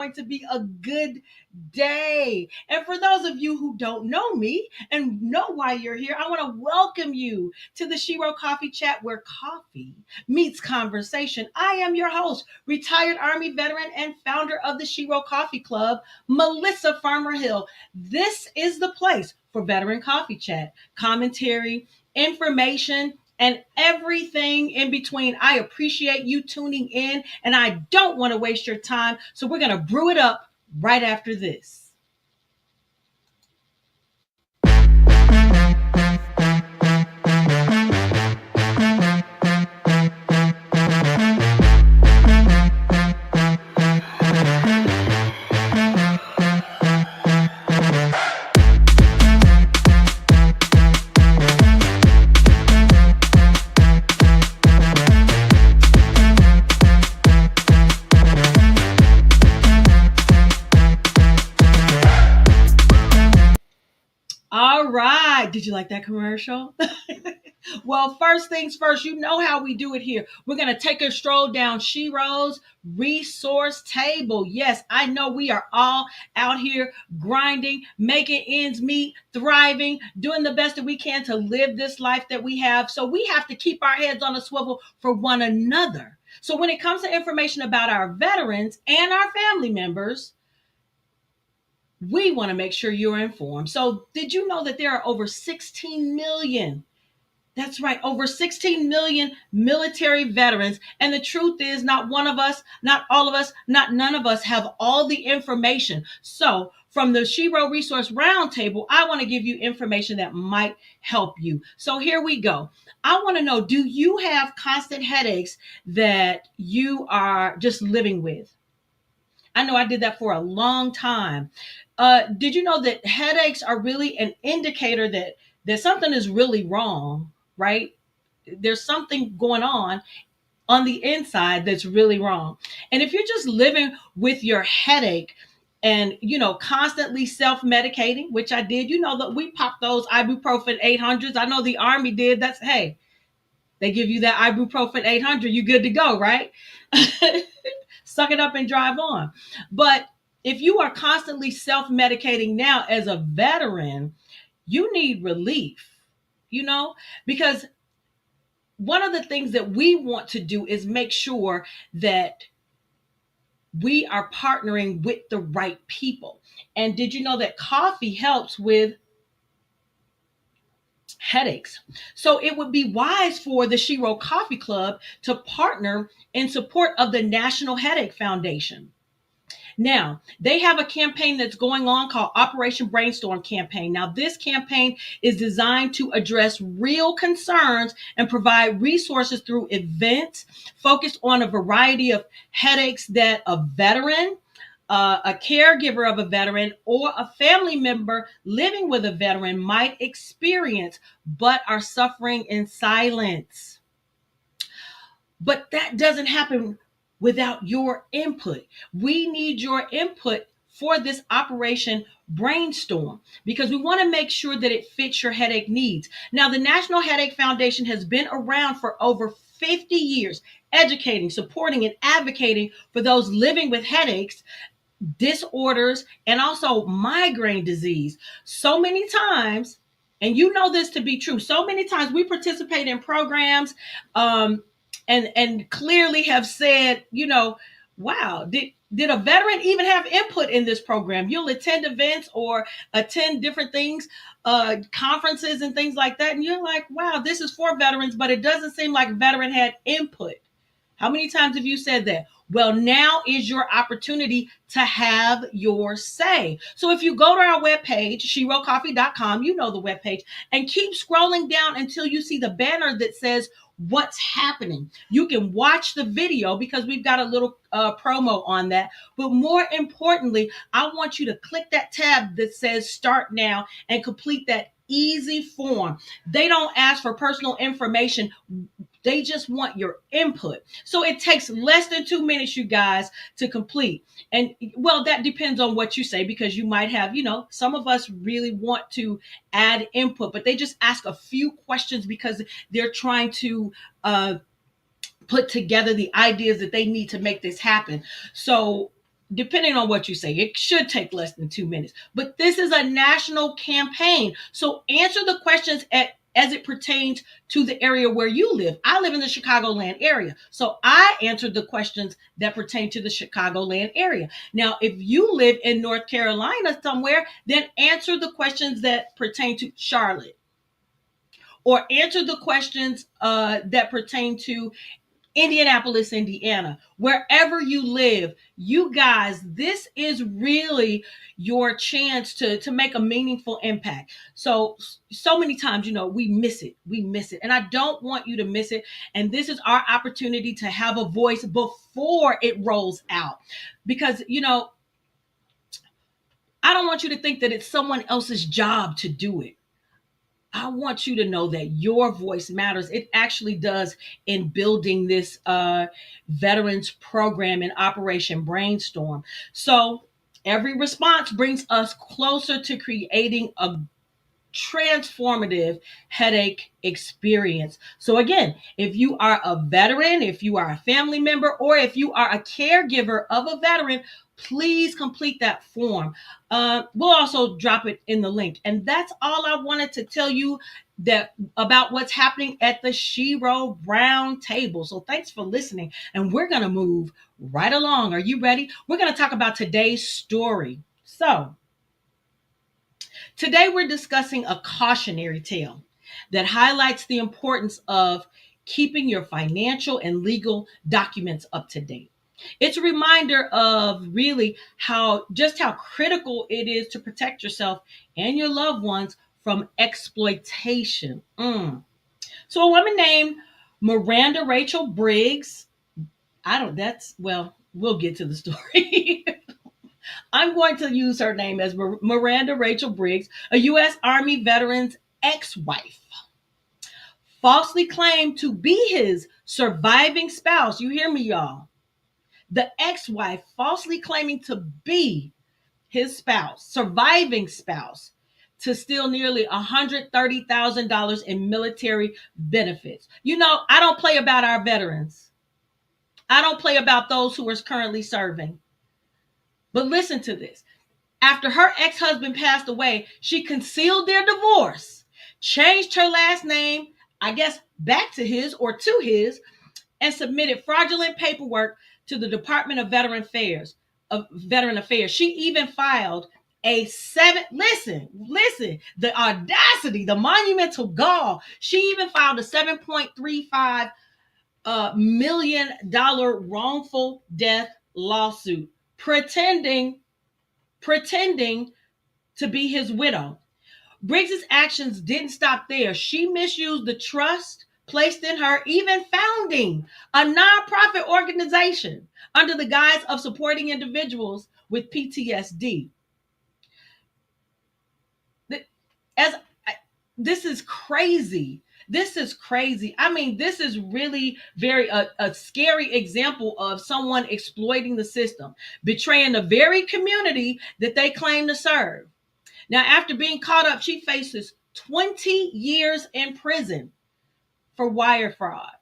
going to be a good day. And for those of you who don't know me and know why you're here, I want to welcome you to the Shiro Coffee Chat where coffee meets conversation. I am your host, retired Army veteran and founder of the Shiro Coffee Club, Melissa Farmer Hill. This is the place for veteran coffee chat, commentary, information, and everything in between. I appreciate you tuning in, and I don't want to waste your time. So we're going to brew it up right after this. All right. Did you like that commercial? Well, first things first, you know how we do it here. We're going to take a stroll down Shiro's resource table. Yes, I know we are all out here grinding, making ends meet, thriving, doing the best that we can to live this life that we have. So we have to keep our heads on a swivel for one another. So when it comes to information about our veterans and our family members, we want to make sure you're informed. So, did you know that there are over 16 million? That's right, over 16 million military veterans. And the truth is, not one of us, not all of us, not none of us have all the information. So, from the Shiro Resource Roundtable, I want to give you information that might help you. So, here we go. I want to know, do you have constant headaches that you are just living with? I know I did that for a long time. Did you know that headaches are really an indicator that something is really wrong, right? There's something going on the inside that's really wrong. And if you're just living with your headache and constantly self-medicating, which I did, that we popped those ibuprofen 800s. I know the Army did. That's, hey, they give you that ibuprofen 800, you good to go, right? Suck it up and drive on. But if you are constantly self-medicating now as a veteran, you need relief, because one of the things that we want to do is make sure that we are partnering with the right people. And did you know that coffee helps with headaches? So it would be wise for the Shiro Coffee Club to partner in support of the National Headache Foundation. Now, they have a campaign that's going on called Operation Brainstorm Campaign. Now, this campaign is designed to address real concerns and provide resources through events focused on a variety of headaches that a veteran, a caregiver of a veteran, or a family member living with a veteran might experience, but are suffering in silence. But that doesn't happen without your input. We need your input for this Operation Brainstorm because we want to make sure that it fits your headache needs. Now, the National Headache Foundation has been around for over 50 years, educating, supporting, and advocating for those living with headaches, disorders, and also migraine disease. So many times, and you know this to be true, so many times we participate in programs and clearly have said, wow, did a veteran even have input in this program? You'll attend events or attend different things, conferences and things like that, and you're like, wow, this is for veterans, but it doesn't seem like a veteran had input. How many times have you said that? Well, now is your opportunity to have your say. So if you go to our webpage, shirocoffee.com, you know the webpage, and keep scrolling down until you see the banner that says what's happening. You can watch the video because we've got a little promo on that. But more importantly, I want you to click that tab that says start now and complete that easy form. They don't ask for personal information. They just want your input. So it takes less than 2 minutes, you guys, to complete. And well, that depends on what you say, because you might have, some of us really want to add input, but they just ask a few questions because they're trying to put together the ideas that they need to make this happen. So depending on what you say, it should take less than 2 minutes. But this is a national campaign. So answer the questions as it pertains to the area where you live. I live in the Chicagoland area. So I answered the questions that pertain to the Chicagoland area. Now, if you live in North Carolina somewhere, then answer the questions that pertain to Charlotte, or answer the questions that pertain to Indianapolis, Indiana, wherever you live. You guys, this is really your chance to make a meaningful impact. So many times, we miss it. We miss it. And I don't want you to miss it. And this is our opportunity to have a voice before it rolls out. Because, I don't want you to think that it's someone else's job to do it. I want you to know that your voice matters. It actually does in building this veterans program in Operation Brainstorm. So every response brings us closer to creating a transformative headache experience. So again, if you are a veteran, if you are a family member, or if you are a caregiver of a veteran, please complete that form. We'll also drop it in the link. And that's all I wanted to tell you that about what's happening at the Shiro Brown table. So thanks for listening. And we're going to move right along. Are you ready? We're going to talk about today's story. So today, we're discussing a cautionary tale that highlights the importance of keeping your financial and legal documents up to date. It's a reminder of really how critical it is to protect yourself and your loved ones from exploitation. So a woman named Miranda Rachel Briggs, we'll get to the story. I'm going to use her name as Miranda Rachel Briggs, a U.S. Army veteran's ex-wife, falsely claimed to be his surviving spouse. You hear me, y'all? The ex-wife falsely claiming to be his spouse, surviving spouse, to steal nearly $130,000 in military benefits. I don't play about our veterans. I don't play about those who are currently serving. But listen to this. After her ex-husband passed away, she concealed their divorce, changed her last name, I guess, back to his or to his, and submitted fraudulent paperwork to the Department of Veteran Affairs. She even filed the audacity, the monumental gall. She even filed a $7.35 million wrongful death lawsuit, pretending to be his widow. Briggs's actions didn't stop there. She misused the trust placed in her, even founding a nonprofit organization under the guise of supporting individuals with PTSD. As This is crazy. This is crazy. I mean, this is really a scary example of someone exploiting the system, betraying the very community that they claim to serve. Now, after being caught up, she faces 20 years in prison for wire fraud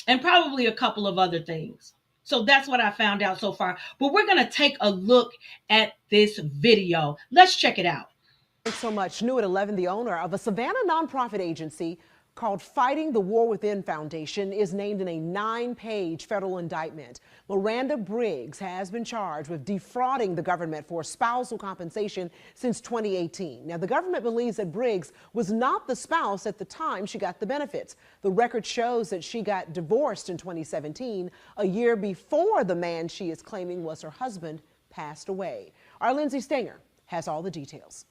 and probably a couple of other things. So that's what I found out so far. But we're going to take a look at this video. Let's check it out. Thanks so much. New at 11, the owner of a Savannah nonprofit agency called Fighting the War Within Foundation is named in a 9-page federal indictment. Miranda Briggs has been charged with defrauding the government for spousal compensation since 2018. Now, the government believes that Briggs was not the spouse at the time she got the benefits. The record shows that she got divorced in 2017, a year before the man she is claiming was her husband passed away. Our Lindsay Stanger has all the details.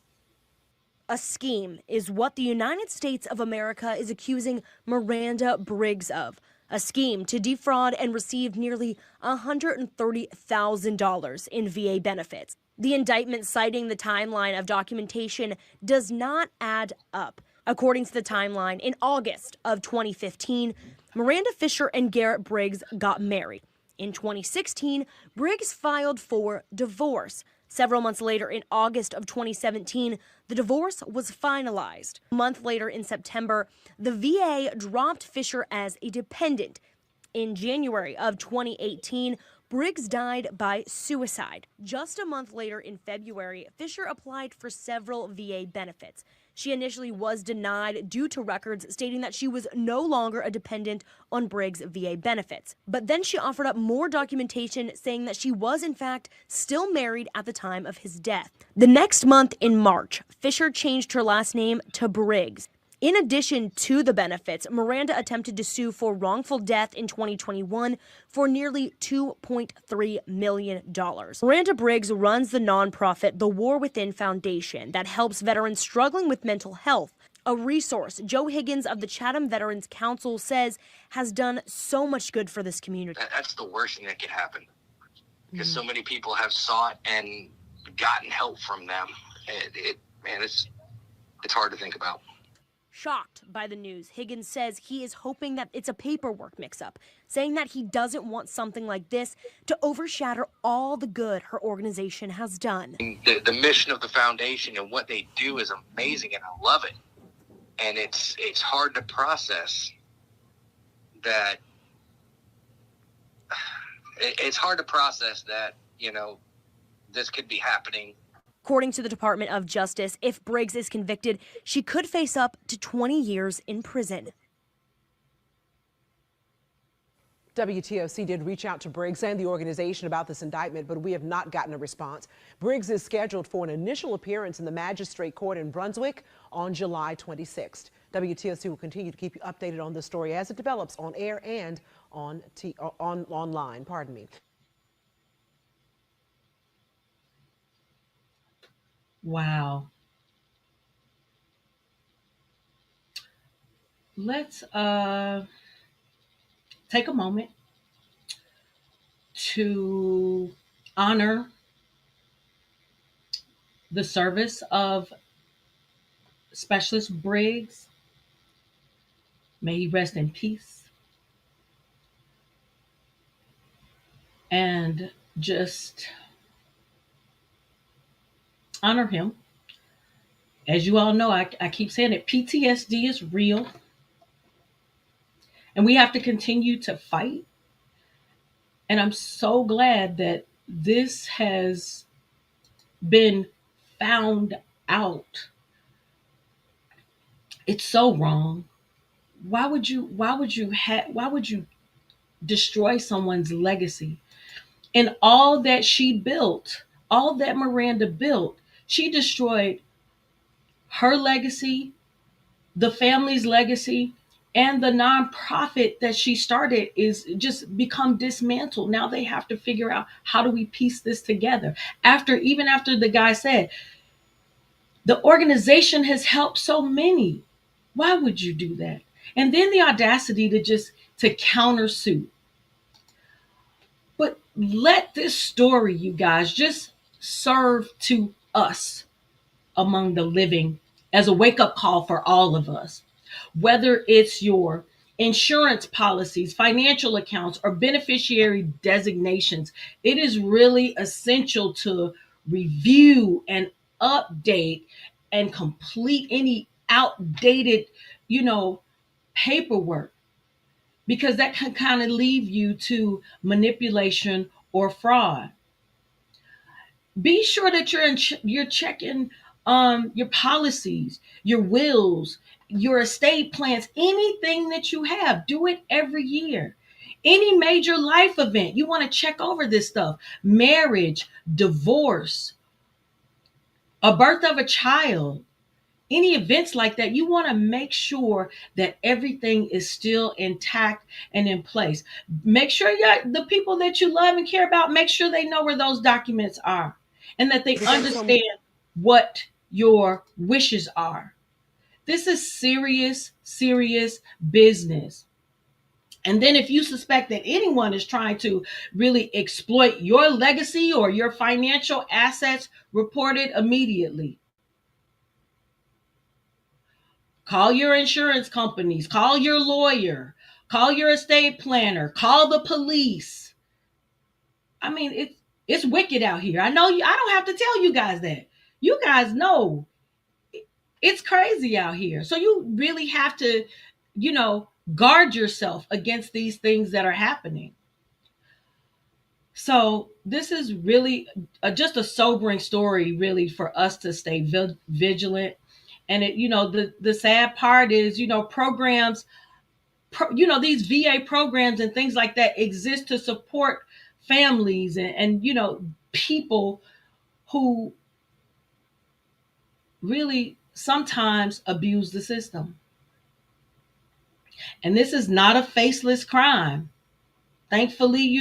A scheme is what the United States of America is accusing Miranda Briggs of. A scheme to defraud and receive nearly $130,000 in VA benefits. The indictment, citing the timeline of documentation, does not add up. According to the timeline, in August of 2015, Miranda Fisher and Garrett Briggs got married. In 2016, Briggs filed for divorce. Several months later, in August of 2017, the divorce was finalized. A month later, in September, the VA dropped Fisher as a dependent. In January of 2018, Briggs died by suicide. Just a month later in February, Fisher applied for several VA benefits. She initially was denied due to records stating that she was no longer a dependent on Briggs' VA benefits. But then she offered up more documentation saying that she was, in fact, still married at the time of his death. The next month in March, Fisher changed her last name to Briggs. In addition to the benefits, Miranda attempted to sue for wrongful death in 2021 for nearly $2.3 million. Miranda Briggs runs the nonprofit The War Within Foundation that helps veterans struggling with mental health, a resource Joe Higgins of the Chatham Veterans Council says has done so much good for this community. That's the worst thing that could happen, because so many people have sought and gotten help from them. It's hard to think about. Shocked by the news, Higgins says he is hoping that it's a paperwork mix-up, saying that he doesn't want something like this to overshadow all the good her organization has done. The mission of the foundation and what they do is amazing, and I love it. And it's hard to process that. It's hard to process that, this could be happening. According to the Department of Justice, if Briggs is convicted, she could face up to 20 years in prison. WTOC did reach out to Briggs and the organization about this indictment, but we have not gotten a response. Briggs is scheduled for an initial appearance in the Magistrate Court in Brunswick on July 26th. WTOC will continue to keep you updated on this story as it develops on air and online. Pardon me. Wow. Let's take a moment to honor the service of Specialist Briggs. May he rest in peace. And just honor him. As you all know, I keep saying it, PTSD is real. And we have to continue to fight. And I'm so glad that this has been found out. It's so wrong. Why would you destroy someone's legacy? And all that she built, all that Miranda built, she destroyed her legacy, the family's legacy, and the nonprofit that she started is just become dismantled. Now they have to figure out, how do we piece this together? Even after the guy said, the organization has helped so many. Why would you do that? And then the audacity to countersue. But let this story, you guys, just serve to us among the living as a wake-up call for all of us. Whether it's your insurance policies, financial accounts, or beneficiary designations, it is really essential to review and update and complete any outdated, paperwork, because that can kind of leave you to manipulation or fraud. Be sure that you're checking your policies, your wills, your estate plans, anything that you have. Do it every year. Any major life event, you want to check over this stuff. Marriage, divorce, a birth of a child, any events like that, you want to make sure that everything is still intact and in place. Make sure the people that you love and care about, make sure they know where those documents are and that they understand what your wishes are. This is serious, serious business. And then if you suspect that anyone is trying to really exploit your legacy or your financial assets, report it immediately. Call your insurance companies, call your lawyer, call your estate planner, call the police. I mean, it's wicked out here. I know I don't have to tell you guys that. You guys know it's crazy out here. So you really have to, guard yourself against these things that are happening. So this is really just a sobering story, really, for us to stay vigilant. And it, the sad part is, programs, these VA programs and things like that exist to support families and people who really sometimes abuse the system. And this is not a faceless crime. Thankfully,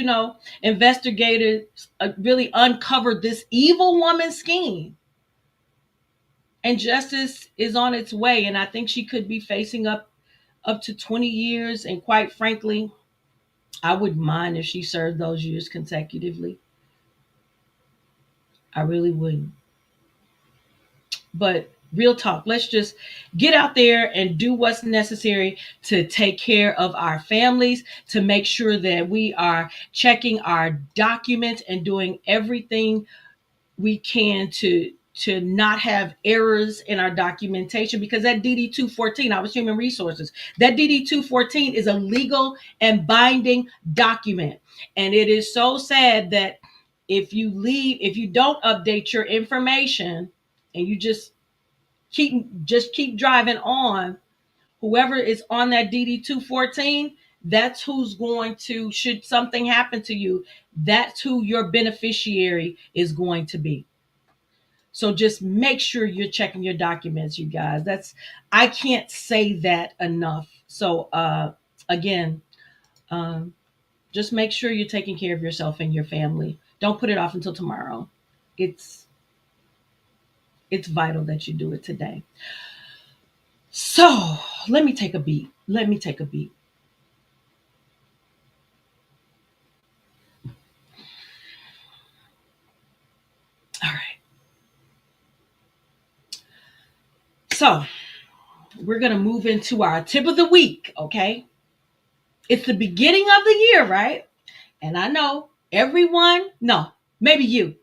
investigators really uncovered this evil woman scheme, and justice is on its way. And I think she could be facing up to 20 years. And quite frankly, I wouldn't mind if she served those years consecutively. I really wouldn't. But real talk, let's just get out there and do what's necessary to take care of our families, to make sure that we are checking our documents and doing everything we can to not have errors in our documentation, because that DD 214, I was human resources, that DD 214 is a legal and binding document. And it is so sad that if you don't update your information and you just keep driving on, whoever is on that DD 214, that's who's going to, should something happen to you, that's who your beneficiary is going to be. So just make sure you're checking your documents, you guys. I can't say that enough. So again, just make sure you're taking care of yourself and your family. Don't put it off until tomorrow. It's vital that you do it today. So let me take a beat. All right. So we're going to move into our tip of the week. Okay. It's the beginning of the year, right? And I know everyone, no, maybe you,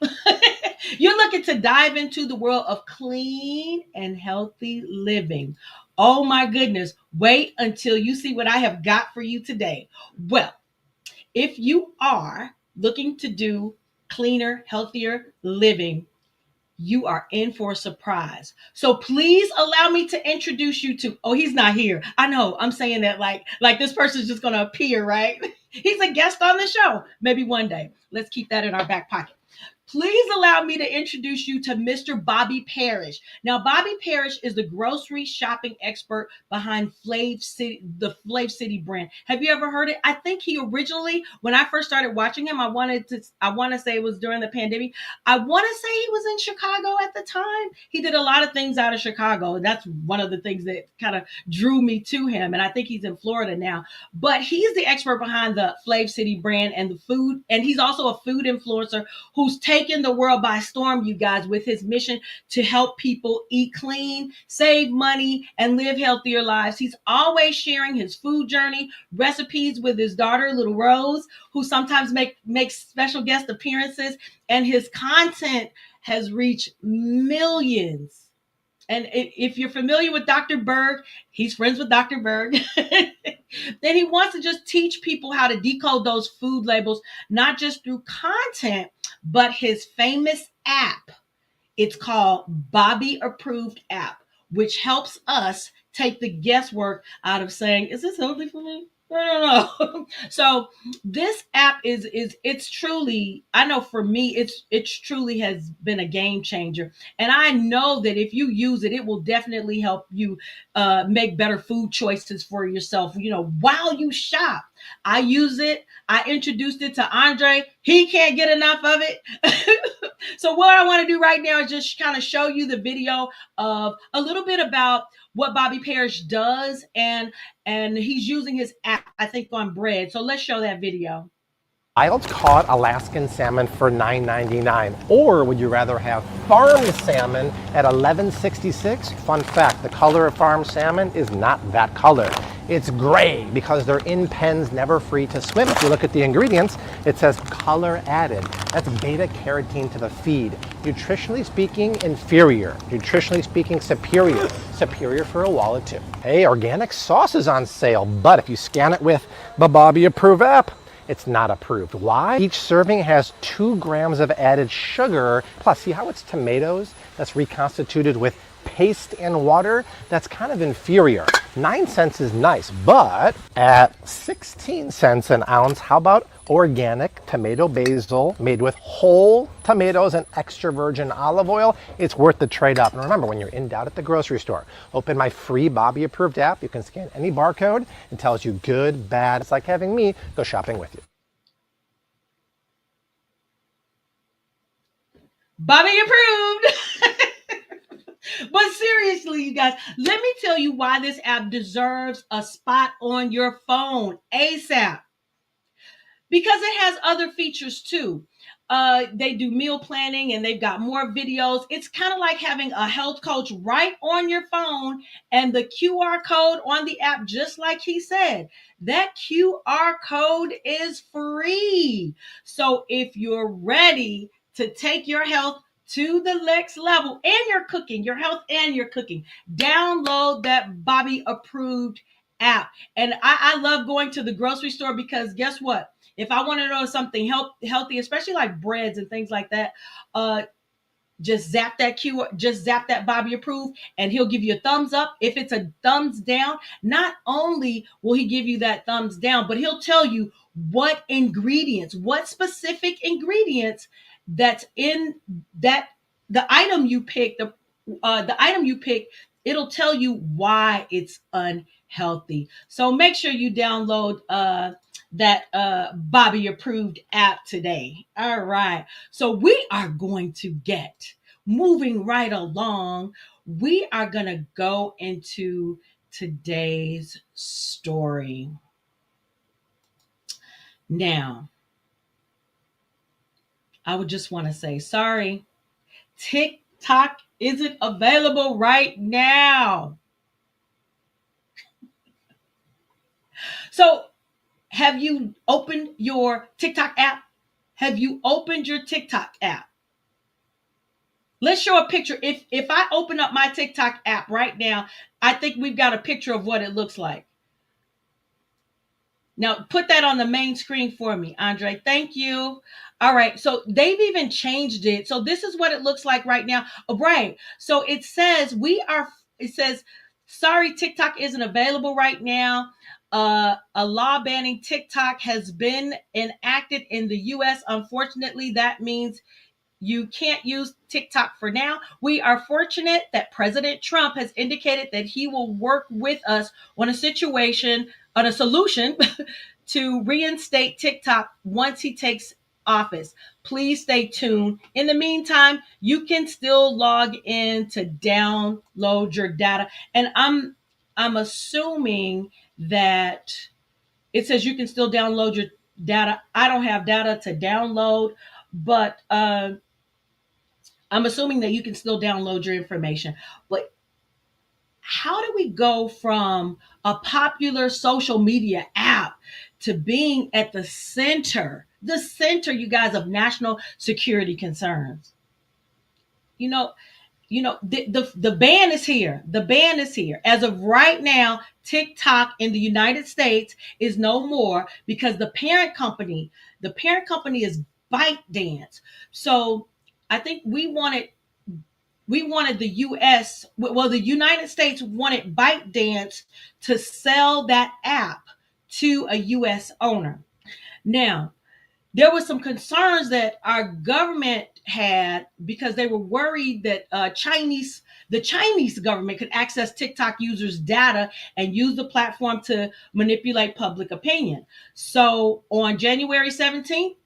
you're looking to dive into the world of clean and healthy living. Oh my goodness. Wait until you see what I have got for you today. Well, if you are looking to do cleaner, healthier living, you are in for a surprise. So please allow me to introduce you to, oh, he's not here. I know I'm saying that like this person's just going to appear, right? He's a guest on the show. Maybe one day. Let's keep that in our back pocket. Please allow me to introduce you to Mr. Bobby Parrish. Now, Bobby Parrish is the grocery shopping expert behind the Flav City brand. Have you ever heard it? I think he originally, when I first started watching him, I want to say it was during the pandemic. I want to say he was in Chicago at the time. He did a lot of things out of Chicago. And that's one of the things that kind of drew me to him. And I think he's in Florida now. But he's the expert behind the Flav City brand and the food. And he's also a food influencer who's taken the world by storm, you guys, with his mission to help people eat clean, save money, and live healthier lives. He's always sharing his food journey, recipes with his daughter, Little Rose, who sometimes makes special guest appearances, and his content has reached millions. And if you're familiar with Dr. Berg, he's friends with Dr. Berg. Then he wants to just teach people how to decode those food labels, not just through content, but his famous app. It's called Bobby Approved App, which helps us take the guesswork out of saying, is this healthy for me? I don't know. So this app it's truly, I know for me, it's truly has been a game changer. And I know that if you use it, it will definitely help you make better food choices for yourself, while you shop. I use it. I introduced it to Andre. He can't get enough of it. So what I want to do right now is just kind of show you the video of a little bit about what Bobby Parrish does, and he's using his app, I think, on bread. So let's show that video. Wild caught Alaskan salmon for $9.99, or would you rather have farm salmon at $11.66? Fun fact, the color of farm salmon is not that color. It's gray because they're in pens, never free to swim. If you look at the ingredients, it says color added. That's beta carotene to the feed. Nutritionally speaking, inferior. Nutritionally speaking, superior. Superior for a wallet too. Hey, organic sauce is on sale, but if you scan it with the Bobby Approve app, it's not approved. Why? Each serving has 2 grams of added sugar. Plus, see how it's tomatoes that's reconstituted with paste and water? That's kind of inferior. 9 cents is nice, but at 16 cents an ounce, how about organic tomato basil made with whole tomatoes and extra virgin olive oil? It's worth the trade up. And remember, when you're in doubt at the grocery store, open my free Bobby approved app. You can scan any barcode. It tells you good, bad. It's like having me go shopping with you. Bobby approved. But seriously, you guys, let me tell you why this app deserves a spot on your phone ASAP. Because it has other features too. They do meal planning and they've got more videos. It's kind of like having a health coach right on your phone, and the QR code on the app, just like he said, that QR code is free. So if you're ready to take your health to the next level and your cooking, your health and your cooking, download that Bobby approved app. And I love going to the grocery store because guess what? If I want to know something healthy, especially like breads and things like that, just zap that just zap that Bobby approved, and he'll give you a thumbs up. If it's a thumbs down, not only will he give you that thumbs down, but he'll tell you what specific ingredients that's in that the item you pick, it'll tell you why it's unhealthy. So make sure you download that Bobby approved app today. All right. So we are going to get moving right along. We are going to go into today's story. Now, I would just want to say sorry. TikTok isn't available right now. So, have you opened your TikTok app? Have you opened your TikTok app? Let's show a picture. If I open up my TikTok app right now, I think we've got a picture of what it looks like. Now, put that on the main screen for me, Andre. Thank you. All right. So they've even changed it. So this is what it looks like right now. Oh, right. So it says sorry, TikTok isn't available right now. A law banning TikTok has been enacted in the US. Unfortunately, that means you can't use TikTok for now. We are fortunate that President Trump has indicated that he will work with us on a solution to reinstate TikTok once he takes office. Please stay tuned. In the meantime, you can still log in to download your data. And I'm assuming that it says you can still download your data. I don't have data to download, but I'm assuming that you can still download your information. But how do we go from a popular social media app to being at the center, you guys, of national security concerns? You know, the ban is here. The ban is here. As of right now, TikTok in the United States is no more because the parent company is ByteDance. So I think we wanted the the United States wanted ByteDance to sell that app to a US owner. Now, there were some concerns that our government had because they were worried that the Chinese government could access TikTok users' data and use the platform to manipulate public opinion. So on January 17th,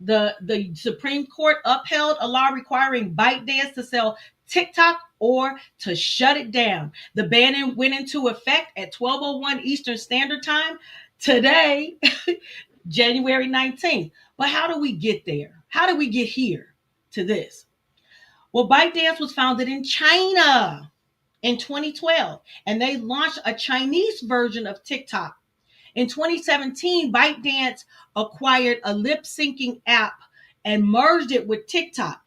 the Supreme Court upheld a law requiring ByteDance to sell TikTok or to shut it down. The ban went into effect at 12:01 Eastern Standard Time today, January 19th. But how do we get there? How do we get here to this? Well, ByteDance was founded in China in 2012, and they launched a Chinese version of TikTok. In 2017, ByteDance acquired a lip syncing app and merged it with TikTok.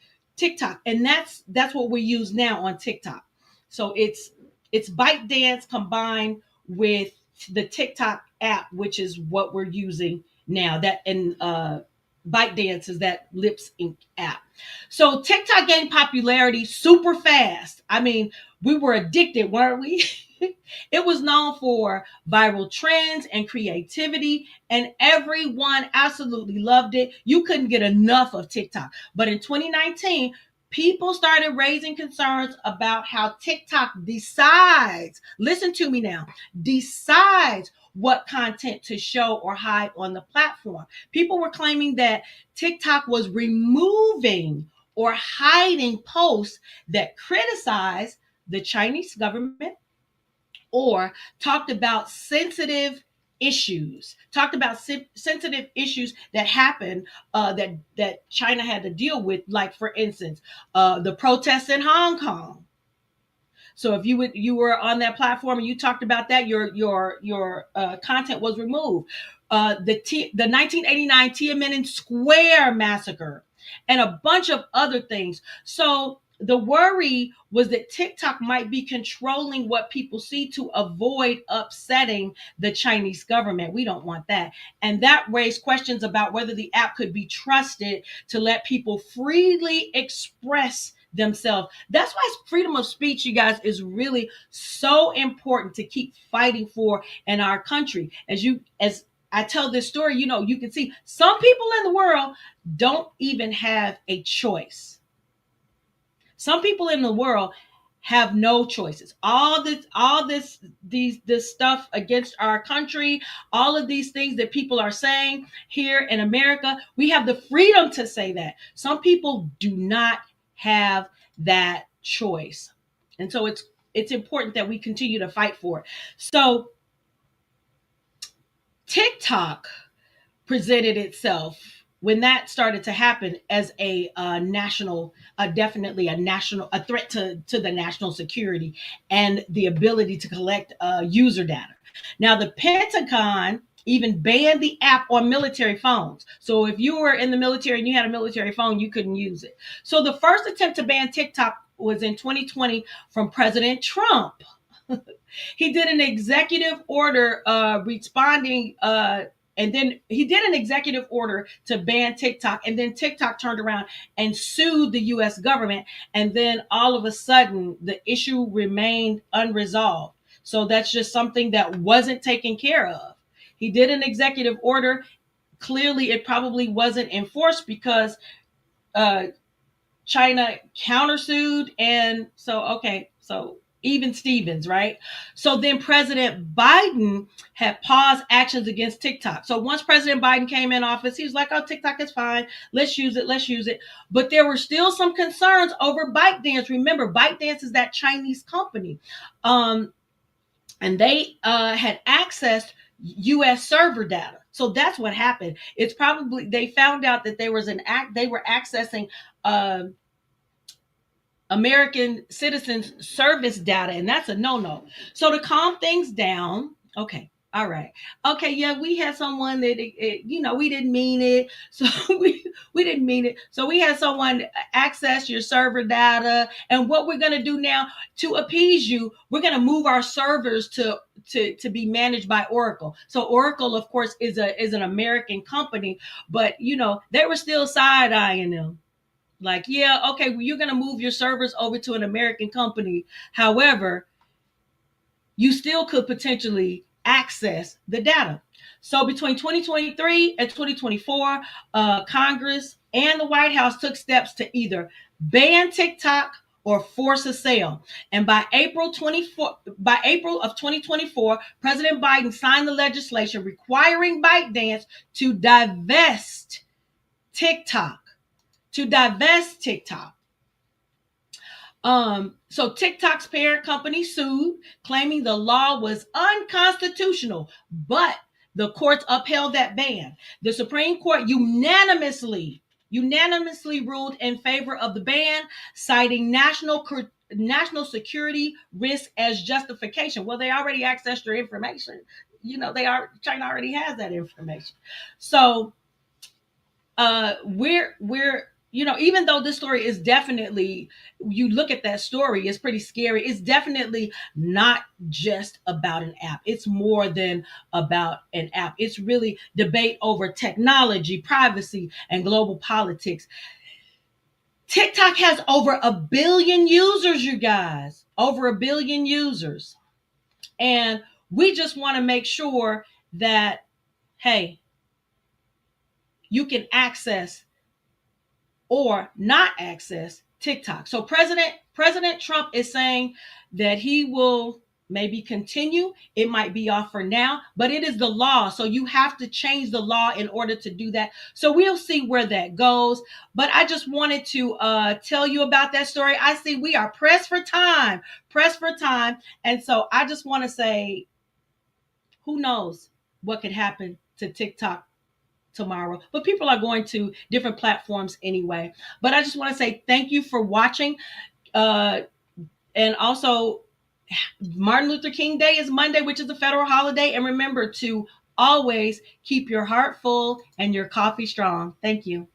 And that's what we use now on TikTok. So it's ByteDance combined with the TikTok app, which is what we're using now, that and ByteDance is that lip sync app. So TikTok gained popularity super fast. I mean, we were addicted, weren't we? It was known for viral trends and creativity, and everyone absolutely loved it. You couldn't get enough of TikTok. But in 2019, people started raising concerns about how TikTok decides, listen to me now, decides what content to show or hide on the platform. People were claiming that TikTok was removing or hiding posts that criticized the Chinese government or talked about sensitive issues that happened, that China had to deal with, like for instance, the protests in Hong Kong. So if you were on that platform and you talked about that, your content was removed. The 1989 Tiananmen Square massacre, and a bunch of other things. So the worry was that TikTok might be controlling what people see to avoid upsetting the Chinese government. We don't want that. And that raised questions about whether the app could be trusted to let people freely express themselves. That's why freedom of speech, you guys, is really so important to keep fighting for in our country. As I tell this story, you can see some people in the world don't even have a choice. Some people in the world have no choices. This stuff against our country, all of these things that people are saying here in America, we have the freedom to say that. Some people do not have that choice. And so it's important that we continue to fight for it. So TikTok presented itself, when that started to happen, as a national, definitely a threat to the national security and the ability to collect user data. Now, the Pentagon even banned the app on military phones. So if you were in the military and you had a military phone, you couldn't use it. So the first attempt to ban TikTok was in 2020 from President Trump. He did an executive order responding and then he did an executive order to ban TikTok, and then TikTok turned around and sued the US government, and then all of a sudden the issue remained unresolved. So that's just something that wasn't taken care of. He did an executive order. Clearly it probably wasn't enforced because China countersued, and so even Stevens, right? So then President Biden had paused actions against TikTok. So once President Biden came in office, he was like, "Oh, TikTok is fine. Let's use it." But there were still some concerns over ByteDance. Remember, ByteDance is that Chinese company, and they had accessed U.S. server data. So that's what happened. It's probably they found out that there was they were accessing American citizens service data, and that's a no-no. So to calm things down, okay, all right, okay, yeah, we had someone that we didn't mean it, so we didn't mean it. So we had someone access your server data, and what we're gonna do now to appease you, we're gonna move our servers to be managed by Oracle. So Oracle, of course, is an American company, but they were still side-eyeing them. Like, yeah, okay, well, you're going to move your servers over to an American company. However, you still could potentially access the data. So between 2023 and 2024, Congress and the White House took steps to either ban TikTok or force a sale. And by April of 2024, President Biden signed the legislation requiring ByteDance to divest TikTok. So TikTok's parent company sued, claiming the law was unconstitutional, but the courts upheld that ban. The Supreme Court unanimously ruled in favor of the ban, citing national security risk as justification. Well, they already accessed your information. China already has that information. So we're even though this story is definitely, you look at that story, it's pretty scary. It's definitely not just about an app. It's more than about an app. It's really debate over technology, privacy, and global politics. TikTok has over 1 billion users, you guys, over 1 billion users. And we just want to make sure that, hey, you can access or not access TikTok. So President Trump is saying that he will maybe continue. It might be off for now, but it is the law. So you have to change the law in order to do that. So we'll see where that goes. But I just wanted to tell you about that story. I see we are pressed for time, pressed for time. And so I just want to say, who knows what could happen to TikTok tomorrow, but people are going to different platforms anyway. But I just want to say thank you for watching, and also Martin Luther King Day is Monday, which is a federal holiday. And remember to always keep your heart full and your coffee strong. Thank you.